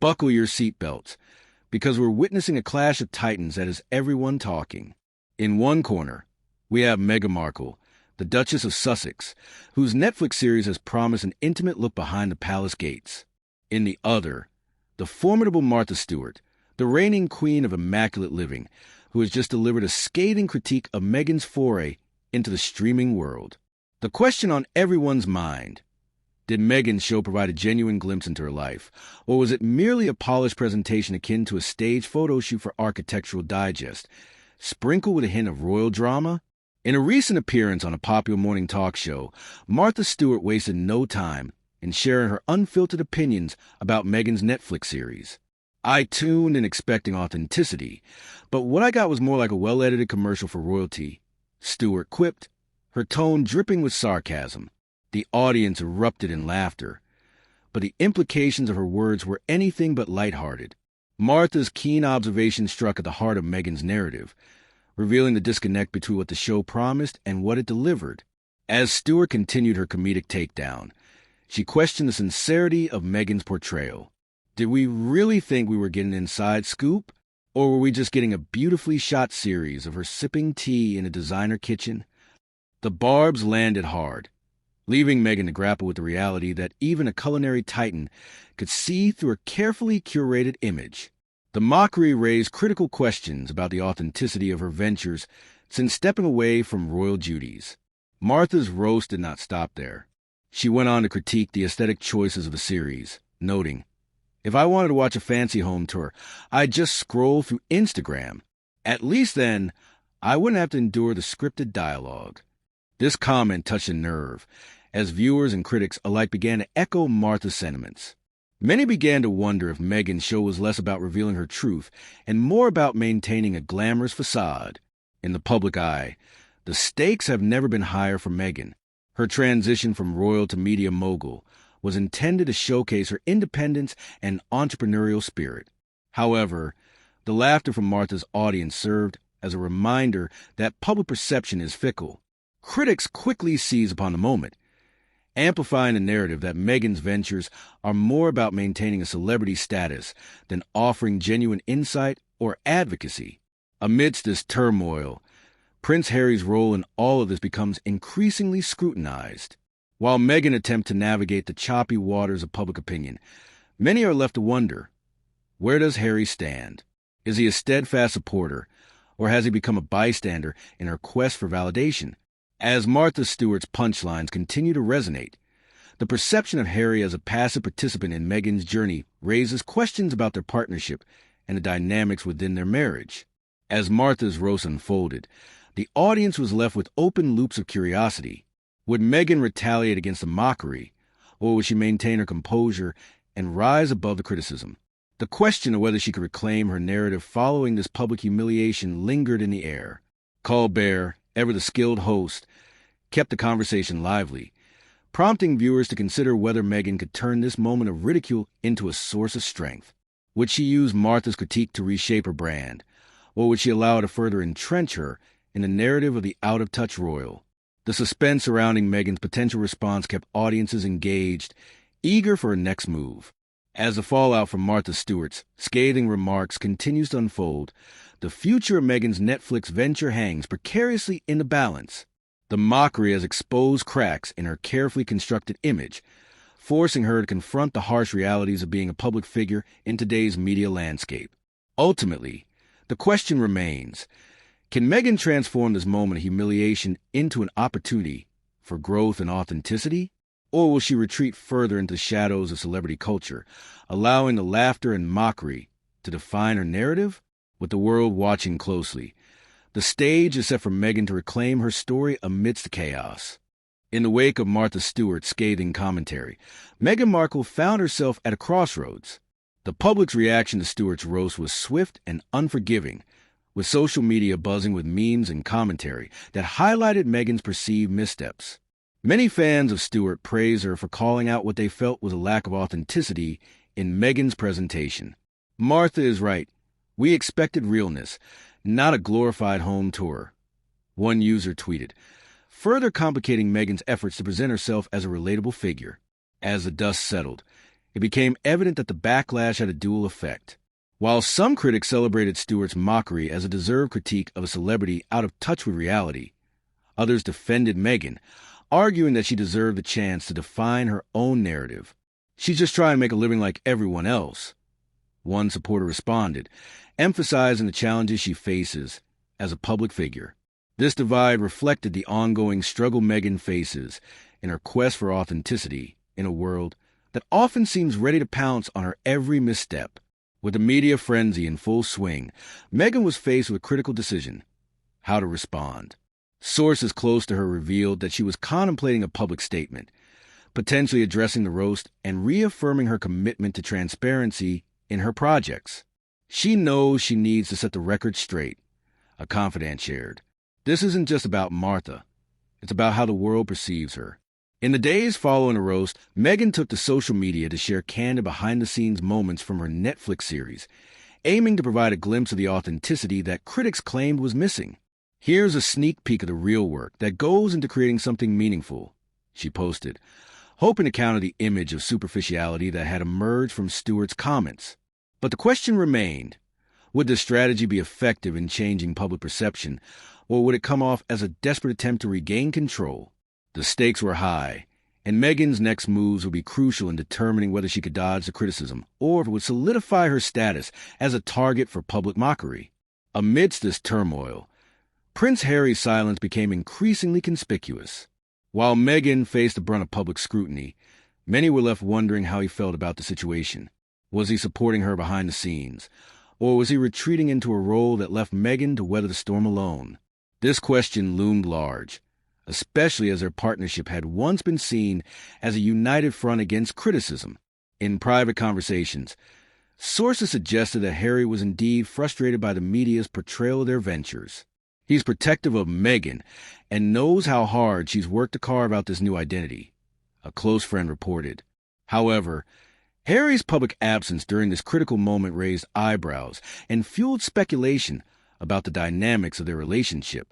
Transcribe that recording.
Buckle your seatbelts, because we're witnessing a clash of titans that has everyone talking. In one corner, we have Meghan Markle, the Duchess of Sussex, whose Netflix series has promised an intimate look behind the palace gates. In the other, the formidable Martha Stewart, the reigning queen of immaculate living, who has just delivered a scathing critique of Meghan's foray into the streaming world. The question on everyone's mind: did Meghan's show provide a genuine glimpse into her life, or was it merely a polished presentation akin to a staged photoshoot for Architectural Digest, sprinkled with a hint of royal drama? In a recent appearance on a popular morning talk show, Martha Stewart wasted no time in sharing her unfiltered opinions about Meghan's Netflix series. I tuned in expecting authenticity, but what I got was more like a well-edited commercial for royalty. Stewart quipped, her tone dripping with sarcasm. The audience erupted in laughter, but the implications of her words were anything but lighthearted. Martha's keen observation struck at the heart of Meghan's narrative, revealing the disconnect between what the show promised and what it delivered. As Stewart continued her comedic takedown, she questioned the sincerity of Meghan's portrayal. Did we really think we were getting an inside scoop, or were we just getting a beautifully shot series of her sipping tea in a designer kitchen? The barbs landed hard, leaving Meghan to grapple with the reality that even a culinary titan could see through a carefully curated image. The Mockery raised critical questions about the authenticity of her ventures since stepping away from royal duties. Martha's roast did not stop there. She went on to critique the aesthetic choices of the series, noting, "If I wanted to watch a fancy home tour, I'd just scroll through Instagram. At least then, I wouldn't have to endure the scripted dialogue." This comment touched a nerve, as viewers and critics alike began to echo Martha's sentiments. Many began to wonder if Meghan's show was less about revealing her truth and more about maintaining a glamorous facade. In the public eye, the stakes have never been higher for Meghan. Her transition from royal to media mogul was intended to showcase her independence and entrepreneurial spirit. However, the laughter from Martha's audience served as a reminder that public perception is fickle. Critics quickly seize upon the moment, amplifying the narrative that Meghan's ventures are more about maintaining a celebrity status than offering genuine insight or advocacy. Amidst this turmoil, Prince Harry's role in all of this becomes increasingly scrutinized. While Meghan attempts to navigate the choppy waters of public opinion, many are left to wonder, where does Harry stand? Is he a steadfast supporter, or has he become a bystander in her quest for validation? As Martha Stewart's punchlines continue to resonate, the perception of Harry as a passive participant in Meghan's journey raises questions about their partnership and the dynamics within their marriage. As Martha's roast unfolded, the audience was left with open loops of curiosity. Would Meghan retaliate against the mockery, or would she maintain her composure and rise above the criticism? The question of whether she could reclaim her narrative following this public humiliation lingered in the air. Colbert, ever the skilled host, kept the conversation lively, prompting viewers to consider whether Meghan could turn this moment of ridicule into a source of strength. Would she use Martha's critique to reshape her brand, or would she allow it to further entrench her in the narrative of the out-of-touch royal? The suspense surrounding Meghan's potential response kept audiences engaged, eager for her next move. As the fallout from Martha Stewart's scathing remarks continues to unfold, the future of Meghan's Netflix venture hangs precariously in the balance. The Mockery has exposed cracks in her carefully constructed image, forcing her to confront the harsh realities of being a public figure in today's media landscape. Ultimately, the question remains, can Meghan transform this moment of humiliation into an opportunity for growth and authenticity? Or will she retreat further into the shadows of celebrity culture, allowing the laughter and mockery to define her narrative? With the world watching closely, the stage is set for Meghan to reclaim her story amidst the chaos. In the wake of Martha Stewart's scathing commentary, Meghan Markle found herself at a crossroads. The public's reaction to Stewart's roast was swift and unforgiving, with social media buzzing with memes and commentary that highlighted Meghan's perceived missteps. Many fans of Stewart praised her for calling out what they felt was a lack of authenticity in Meghan's presentation. Martha is right. We expected realness, not a glorified home tour. One user tweeted, further complicating Meghan's efforts to present herself as a relatable figure. As the dust settled, it became evident that the backlash had a dual effect. While some critics celebrated Stewart's mockery as a deserved critique of a celebrity out of touch with reality, others defended Meghan, arguing that she deserved the chance to define her own narrative. She's just trying to make a living like everyone else. One supporter responded, emphasizing the challenges she faces as a public figure. This divide reflected the ongoing struggle Meghan faces in her quest for authenticity in a world that often seems ready to pounce on her every misstep. With the media frenzy in full swing, Meghan was faced with a critical decision: how to respond. Sources close to her revealed that she was contemplating a public statement, potentially addressing the roast and reaffirming her commitment to transparency in her projects. She knows she needs to set the record straight, a confidant shared. This isn't just about Martha. It's about how the world perceives her. In the days following the roast, Meghan took to social media to share candid behind-the-scenes moments from her Netflix series, aiming to provide a glimpse of the authenticity that critics claimed was missing. Here's a sneak peek of the real work that goes into creating something meaningful, she posted, hoping to counter the image of superficiality that had emerged from Stewart's comments. But the question remained: would this strategy be effective in changing public perception, or would it come off as a desperate attempt to regain control? The stakes were high, and Meghan's next moves would be crucial in determining whether she could dodge the criticism, or if it would solidify her status as a target for public mockery. Amidst this turmoil, Prince Harry's silence became increasingly conspicuous. While Meghan faced the brunt of public scrutiny, many were left wondering how he felt about the situation. Was he supporting her behind the scenes, or was he retreating into a role that left Meghan to weather the storm alone? This question loomed large, especially as their partnership had once been seen as a united front against criticism. In private conversations, sources suggested that Harry was indeed frustrated by the media's portrayal of their ventures. He's protective of Meghan and knows how hard she's worked to carve out this new identity, a close friend reported. However, Harry's public absence during this critical moment raised eyebrows and fueled speculation about the dynamics of their relationship.